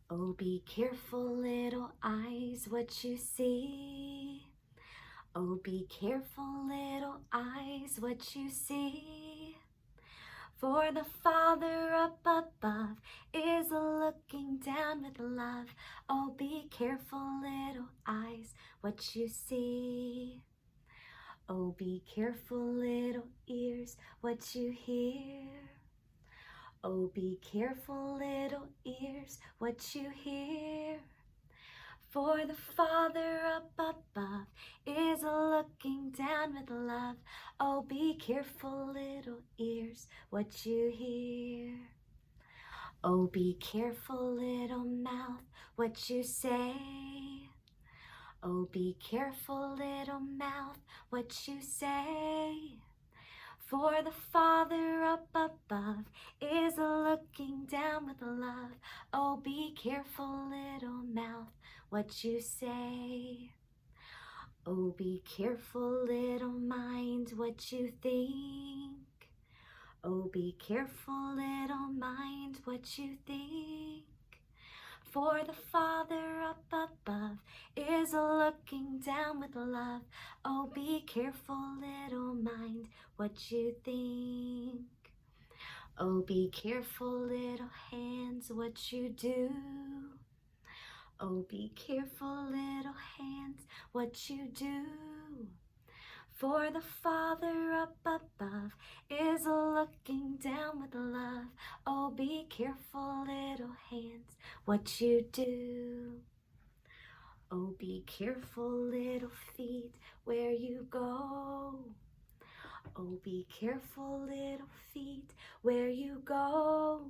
Oh, be careful, little eyes, what you see. Oh, be careful, little eyes, what you see. For the Father up above is looking down with love. Oh, be careful, little eyes, what you see. Oh, be careful, little ears, what you hear. Oh, be careful, little ears, what you hear. For the Father up above is looking down with love. Oh, be careful, little ears, what you hear. Oh, be careful, little mouth, what you say. Oh, be careful, little mouth, what you say. For the Father up above is looking down with love. Oh, be careful, little mouth, what you say. Oh, be careful, little mind, what you think. Oh, be careful, little mind, what you think. For the Father up above is looking down with love. Oh, be careful, little mind, what you think. Oh, be careful, little hands, what you do. Oh, be careful, little hands, what you do. For the Father up above is looking down with love. Oh, be careful, little hands, what you do. Oh, be careful, little feet, where you go. Oh, be careful, little feet, where you go.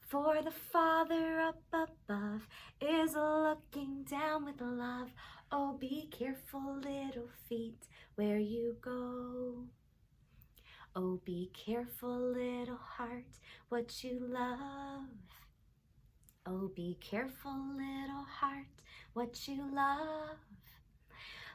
For the Father up above is looking down with love. Oh, be careful, little feet, where you go. Oh, be careful, little heart, what you love. Oh, be careful, little heart, what you love.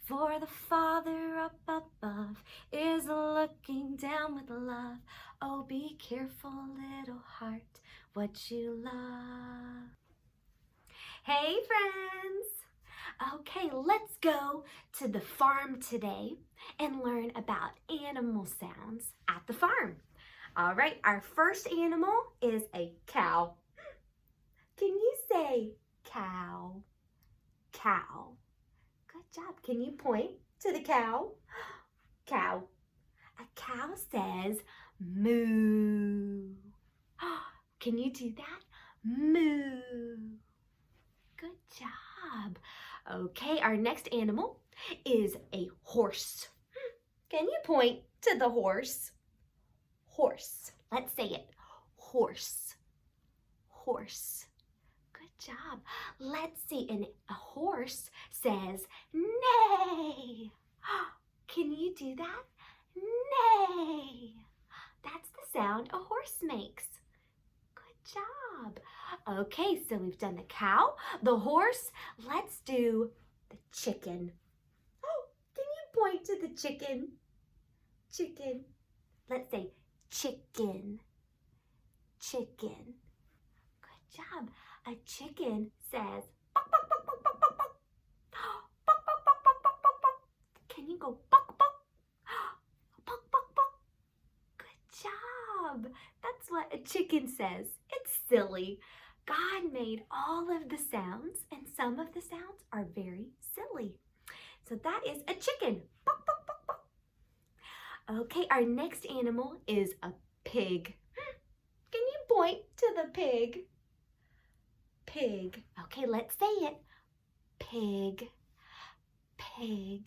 For the Father up above is looking down with love. Oh, be careful, little heart, what you love. Hey, friends! Okay, let's go to the farm today and learn about animal sounds at the farm. All right, our first animal is a cow. Can you say cow? Cow. Good job. Can you point to the cow? Cow. A cow says moo. Can you do that? Moo. Good job. Okay, our next animal is a horse. Can you point to the horse? Horse. Let's say it. Horse. Horse. Good job. Let's see. And a horse says neigh. Can you do that? Neigh. That's the sound a horse makes. Good job. Okay, so we've done the cow, the horse. Let's do the chicken. Oh, can you point to the chicken? Chicken. Let's say chicken. Chicken. Good job. A chicken says buck, buck, buck, buck, buck, buck, buck. Buck, buck, buck, buck, buck, buck, buck. Can you go buck, buck? Buck, buck, buck. Good job. That's what a chicken says. It's silly. God made all of the sounds, and some of the sounds are very silly. So that is a chicken. Buck, buck, buck, buck. Okay, our next animal is a pig. Can you point to the pig? Pig. Okay, let's say it. Pig. Pig.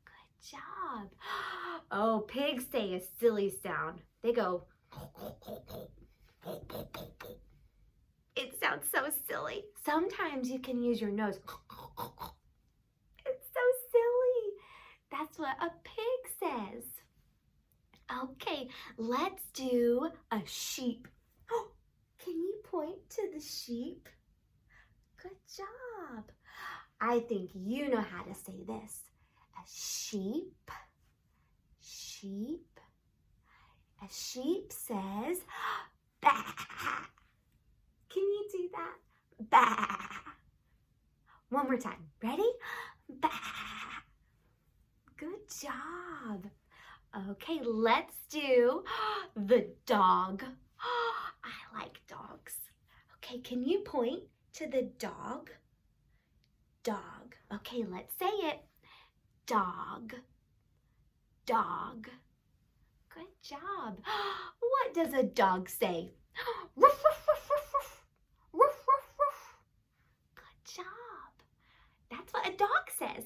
Good job. Oh, pigs say a silly sound. They go. It sounds so silly. Sometimes you can use your nose. It's so silly. That's what a pig says. Okay, let's do a sheep. Oh, can you point to the sheep? Good job. I think you know how to say this. A sheep. Sheep. A sheep says, bah. Can you do that? Bah. One more time. Ready? Bah. Good job. Okay, let's do the dog. I like dogs. Okay, can you point to the dog? Dog. Okay, let's say it. Dog. Dog. Good job. What does a dog say? Ruff, ruff, ruff, ruff, ruff. Ruff, ruff, ruff. Good job. That's what a dog says.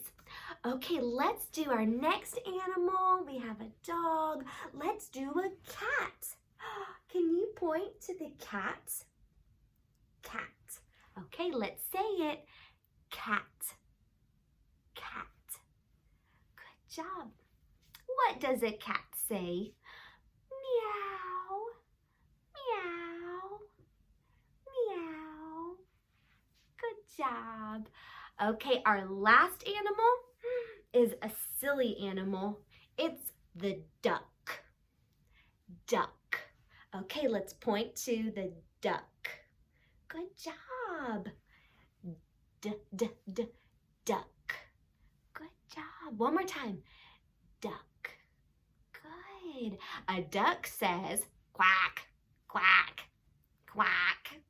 Okay, let's do our next animal. We have a dog. Let's do a cat. Can you point to the cat? Cat. Okay, let's say it. Cat. Cat. Good job. What does a cat say? Meow. Meow. Meow. Good job. Okay, our last animal is a silly animal. It's the duck. Duck. Okay, let's point to the duck. Good job. Duck. Good job. One more time. Duck. Good. A duck says quack, quack, quack.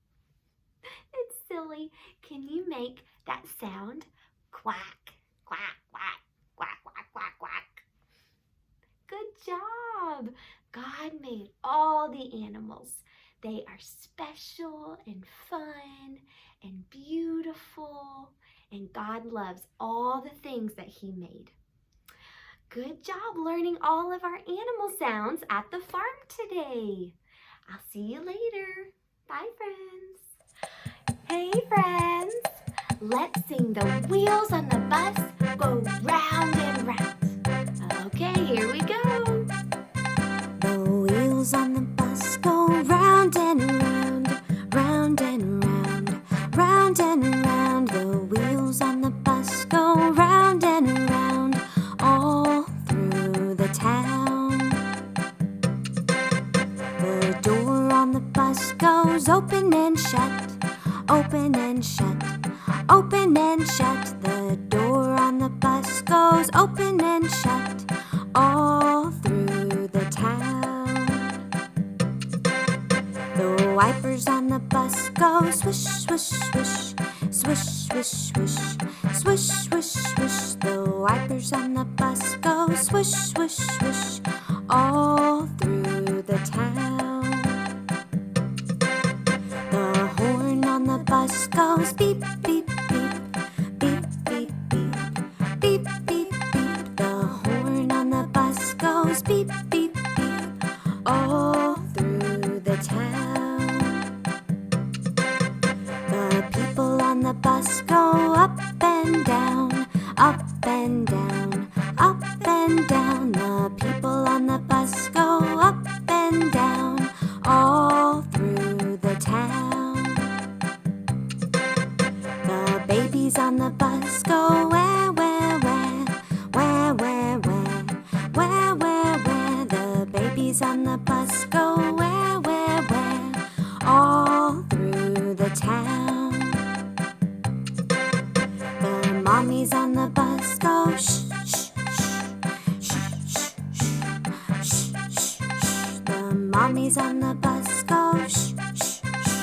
It's silly. Can you make that sound? Quack, quack, quack, quack, quack, quack, quack. Good job. God made all the animals. They are special and fun and beautiful, and God loves all the things that He made. Good job learning all of our animal sounds at the farm today. I'll see you later. Bye, friends. Hey, friends. Let's sing the wheels on the bus go round and round. Okay, here we go. The wheels on the bus go round and round, round and round, round and round. The wheels on the bus go round and round, all through the town. The door on the bus goes open and shut, open and shut, open and shut. The door on the bus goes open and shut, all through the town. The wipers on the bus go swish, swish, swish, swish, swish, swish, swish, swish, swish. The wipers on the bus go swish, swish, swish, all through the town. The horn on the bus goes beep, beep, beep, beep, beep, beep, beep, beep, beep. The horn on the bus goes beep, beep, beep, all through the town. The people on the bus go up and down, up and down, up and down. The people on the bus go up and down, all through the town. The babies on the bus go where, where, where, where, where, where, where, where, where. The babies on the bus go where, where, where, all through the town. The mommies on the bus go shh, shh, shh, shh, shh, shh, shh, shh, shh. The mommies on the bus go shh, shh, shh,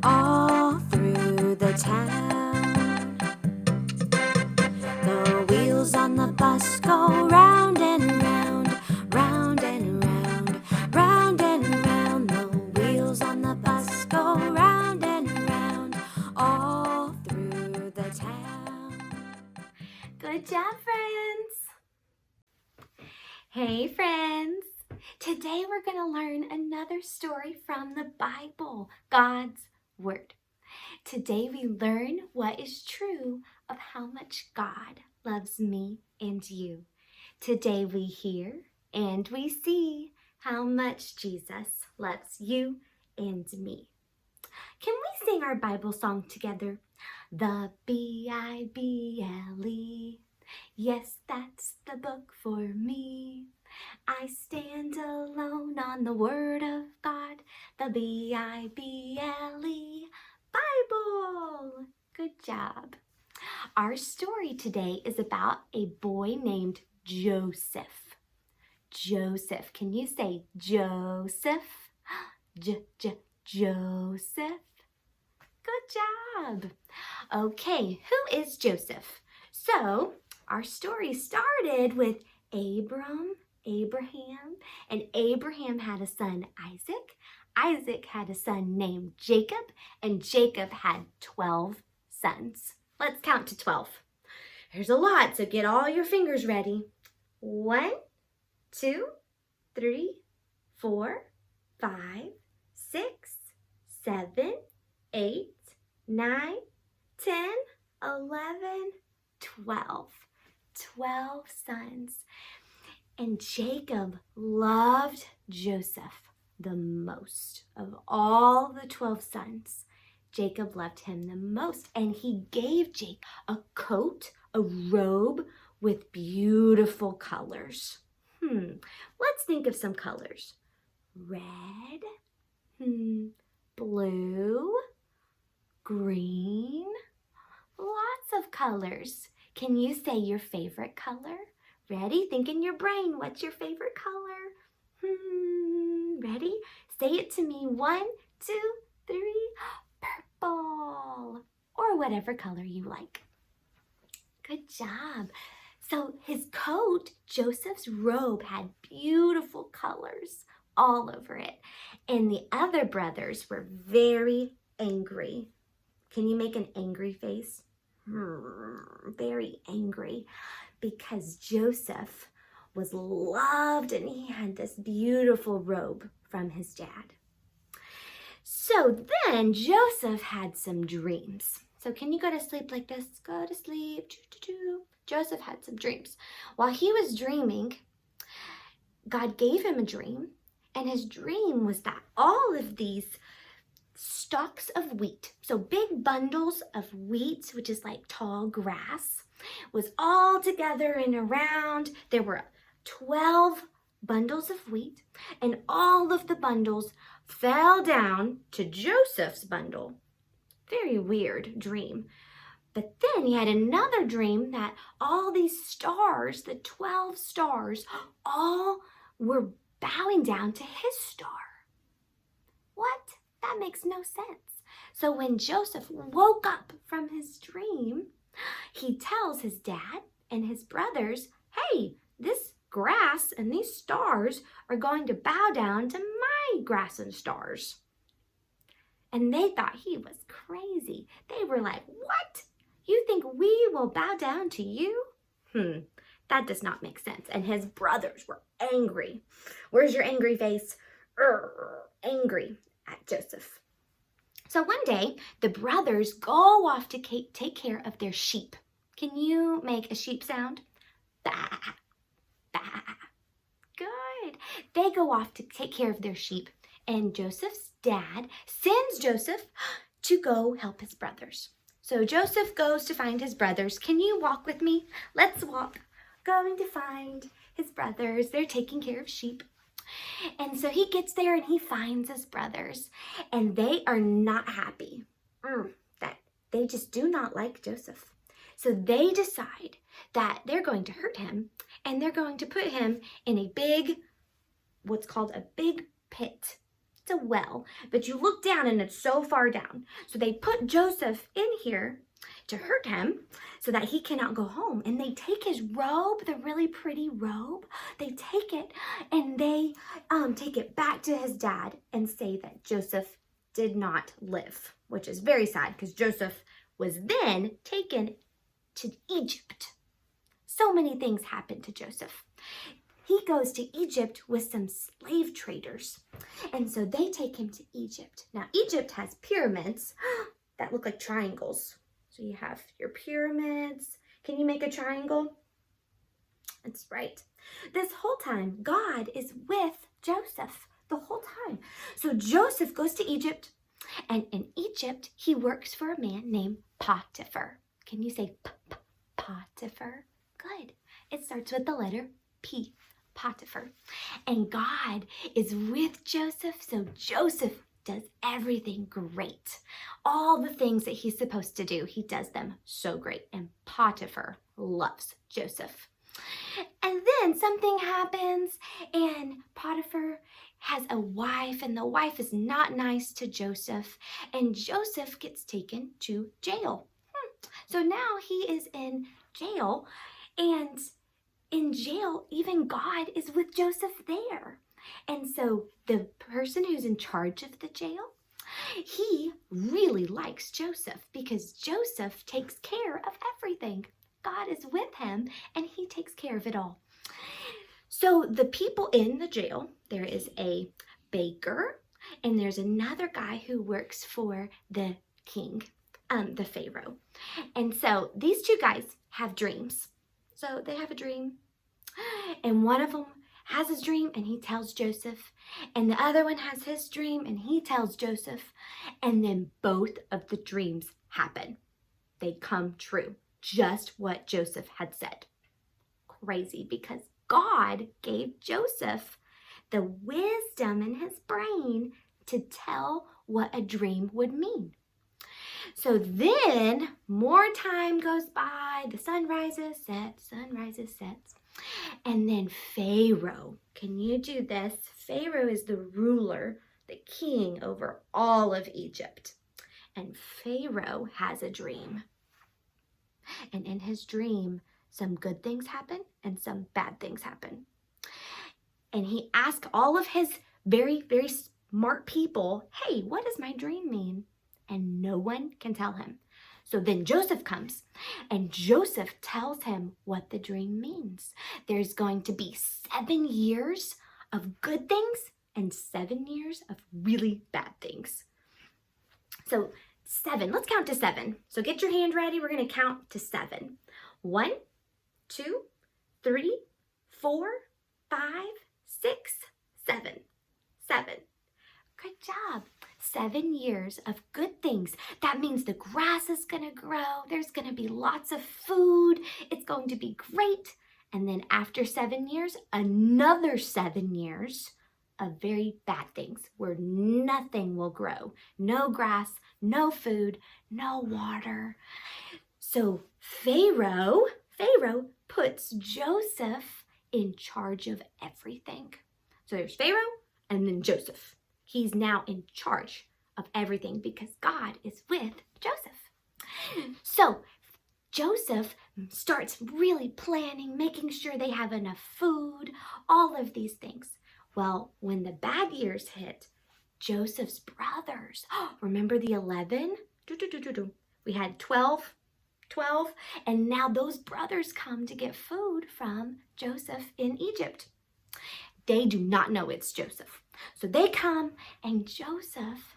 all through the town. The wheels on the bus go round and round, round and round, round and round. The wheels on the bus go round and round, all through the town. Good job, friends. Hey, friends. Today we're going to learn another story from the Bible, God's Word. Today we learn what is true of how much God loves me and you. Today we hear and we see how much Jesus loves you and me. Can we sing our Bible song together? The Bible. Yes, that's the book for me. I stand alone on the Word of God. The Bible. Bible. Good job. Our story today is about a boy named Joseph. Joseph. Can you say Joseph? Joseph. Good job. Okay, who is Joseph? So, our story started with Abraham, and Abraham had a son, Isaac. Isaac had a son named Jacob, and Jacob had 12 sons. Let's count to 12. There's a lot, so get all your fingers ready. 1, 2, 3, 4, 5, 6, 7, 8, 9, 10, 11, 12. 12 sons. And Jacob loved Joseph the most of all the 12 sons. Jacob loved him the most, and he gave Jacob a coat, a robe with beautiful colors. Let's think of some colors. Red, blue, green, lots of colors. Can you say your favorite color? Ready? Think in your brain. What's your favorite color? Ready? Say it to me. 1, 2, 3. Purple. Or whatever color you like. Good job. So his coat, Joseph's robe, had beautiful colors all over it. And the other brothers were very angry. Can you make an angry face? Very angry, because Joseph was loved and he had this beautiful robe from his dad. So then Joseph had some dreams. So can you go to sleep like this? Go to sleep. Joseph had some dreams. While he was dreaming, God gave him a dream, and his dream was that all of these stalks of wheat, so big bundles of wheat, which is like tall grass, was all together and around. There were 12 bundles of wheat, and all of the bundles fell down to Joseph's bundle. Very weird dream. But then he had another dream that all these stars, the 12 stars, all were bowing down to his star. What? That makes no sense. So when Joseph woke up from his dream, he tells his dad and his brothers, hey, this grass and these stars are going to bow down to my grass and stars. And they thought he was crazy. They were like, what? You think we will bow down to you? That does not make sense. And his brothers were angry. Where's your angry face? Angry at Joseph. So one day, the brothers go off to take care of their sheep. Can you make a sheep sound? Bah, bah. Good. They go off to take care of their sheep, and Joseph's dad sends Joseph to go help his brothers. So Joseph goes to find his brothers. Can you walk with me? Let's walk. Going to find his brothers. They're taking care of sheep. And so he gets there and he finds his brothers, and they are not happy. That they just do not like Joseph. So they decide that they're going to hurt him, and they're going to put him in a big, what's called a big pit. It's a well, but you look down and it's so far down. So they put Joseph in here to hurt him so that he cannot go home. And they take his robe, the really pretty robe, they take it and they take it back to his dad and say that Joseph did not live, which is very sad because Joseph was then taken to Egypt. So many things happened to Joseph. He goes to Egypt with some slave traders. And so they take him to Egypt. Now, Egypt has pyramids that look like triangles. So you have your pyramids. Can you make a triangle? That's right. This whole time, God is with Joseph the whole time. So Joseph goes to Egypt, and in Egypt, he works for a man named Potiphar. Can you say Potiphar? Good. It starts with the letter P, Potiphar. And God is with Joseph, so Joseph does everything great. All the things that he's supposed to do, he does them so great. And Potiphar loves Joseph. And then something happens, and Potiphar has a wife, and the wife is not nice to Joseph, and Joseph gets taken to jail. So now he is in jail, and in jail, even God is with Joseph there. And so the person who's in charge of the jail, he really likes Joseph because Joseph takes care of everything. God is with him and he takes care of it all. So the people in the jail, there is a baker and there's another guy who works for the king, the Pharaoh. And so these two guys have dreams. So they have a dream, and one of them has his dream and he tells Joseph, and the other one has his dream and he tells Joseph, and then both of the dreams happen. They come true, just what Joseph had said. Crazy, because God gave Joseph the wisdom in his brain to tell what a dream would mean. So then more time goes by, the sun rises, sets, and then Pharaoh, can you do this? Pharaoh is the ruler, the king over all of Egypt. And Pharaoh has a dream. And in his dream, some good things happen and some bad things happen. And he asked all of his very, very smart people, hey, what does my dream mean? And no one can tell him. So then Joseph comes, and Joseph tells him what the dream means. There's going to be 7 years of good things and 7 years of really bad things. So 7, let's count to 7. So get your hand ready. We're going to count to 7. 1, 2, 3, 4, 5, 6, 7. 7. Good job. 7 years of good things. That means the grass is going to grow. There's going to be lots of food. It's going to be great. And then after 7 years, another 7 years of very bad things where nothing will grow. No grass, no food, no water. So Pharaoh puts Joseph in charge of everything. So there's Pharaoh and then Joseph. He's now in charge of everything because God is with Joseph. So Joseph starts really planning, making sure they have enough food, all of these things. Well, when the bad years hit, Joseph's brothers, remember the 11? We had 12, and now those brothers come to get food from Joseph in Egypt. They do not know it's Joseph. So they come, and Joseph,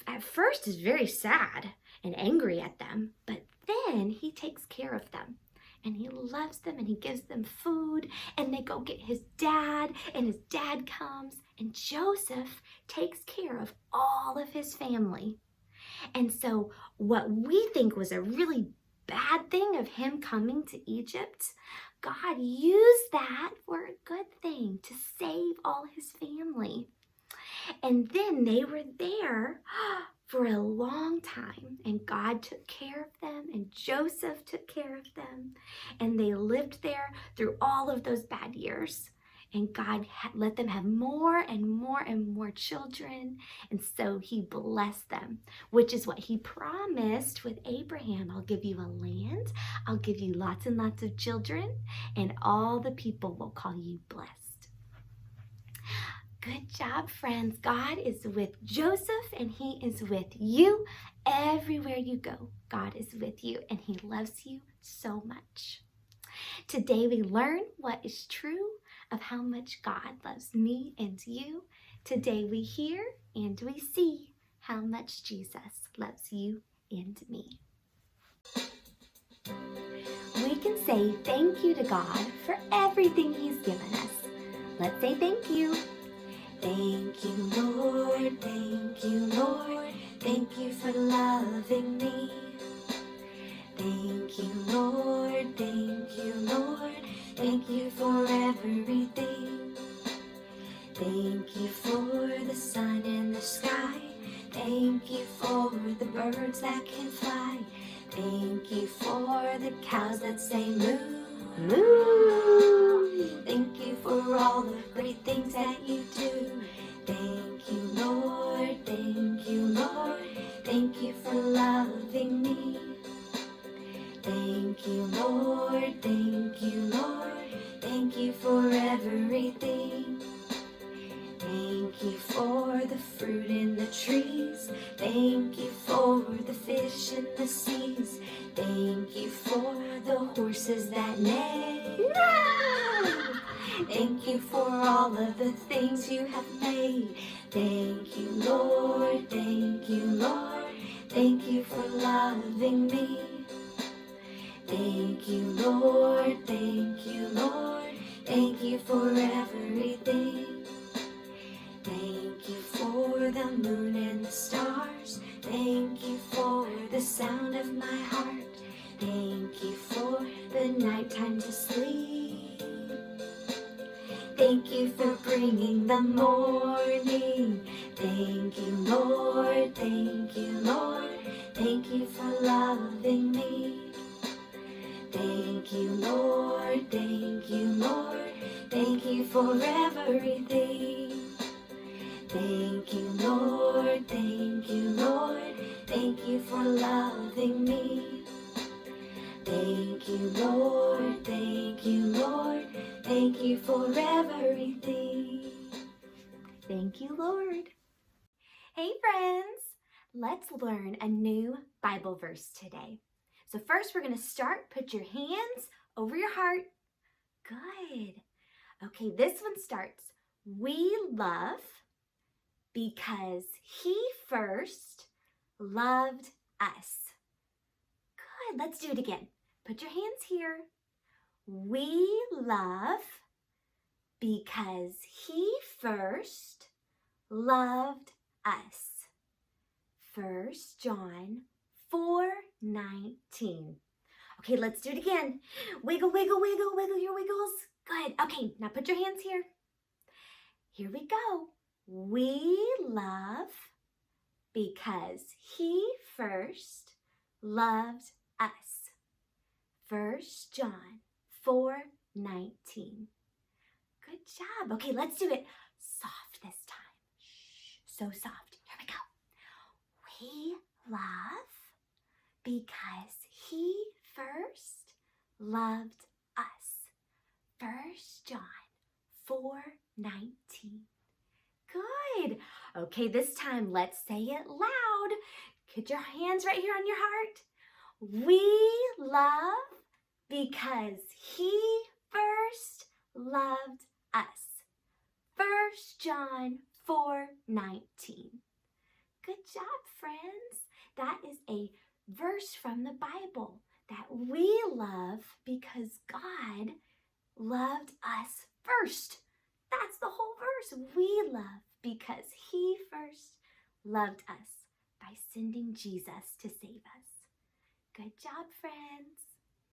at first is very sad and angry at them, but then he takes care of them. And he loves them, and he gives them food, and they go get his dad, and his dad comes, and Joseph takes care of all of his family. And so what we think was a really bad thing of him coming to Egypt, God used that for a good thing to save all his family. And then they were there for a long time, and God took care of them, and Joseph took care of them, and they lived there through all of those bad years. And God let them have more and more and more children, and so he blessed them, which is what he promised with Abraham. I'll give you a land, I'll give you lots and lots of children, and all the people will call you blessed. Good job, friends. God is with Joseph, and he is with you everywhere you go. God is with you, and he loves you so much. Today we learn what is true of how much God loves me and you. Today we hear and we see how much Jesus loves you and me. We can say thank you to God for everything he's given us. Let's say thank you. Thank you, Lord. Thank you, Lord. Thank you for loving me. Thank you, Lord. Thank you, Lord. Thank you for everything. Thank you for the sun and the sky. the birds that can fly. Thank you for the cows that say moo, moo. Thank you for all the great things that you do. Thank you, Lord, thank you, Lord. Thank you for loving me. Thank you, Lord, thank you, Lord. Thank you for everything. Thank you for the fruit in the trees. Thank you for the fish in the seas. Thank you for the horses that neigh. No! Thank you for all of the things you have made. Thank you, Lord, thank you, Lord. Thank you for loving me. Thank you, Lord, thank you, Lord. Thank you for everything. Thank you for the moon and the stars. Thank you for the sound of my heart. Thank you for the nighttime to sleep. Thank you for bringing the morning. Thank you, Lord, thank you, Lord. Thank you for loving me. Thank you, Lord, thank you, Lord. Thank you for everything. Thank you, Lord, thank you, Lord. Thank you for loving me. Thank you, Lord, thank you, Lord. Thank you for everything. Thank you, Lord. Hey friends, let's learn a new Bible verse today. So first we're going to start. Put your hands over your heart. Good. Okay, this one starts. We love because he first loved us. Good. Let's do it again. Put your hands here. We love because he first loved us. 1 John 4:19. Okay, let's do it again. Wiggle, wiggle, wiggle, wiggle your wiggles. Good. Okay, now put your hands here. Here we go. We love because he first loved us. 1 John 4:19. Good job. Okay, let's do it soft this time. Shh, so soft. Here we go. We love because he first loved us. 1 John 4:19. Good. Okay, this time let's say it loud. Put your hands right here on your heart. We love because he first loved us. 1 John 4:19. Good job, friends. That is a verse from the Bible that we love because God loved us first. That's the whole verse. We love because he first loved us by sending Jesus to save us. Good job, friends.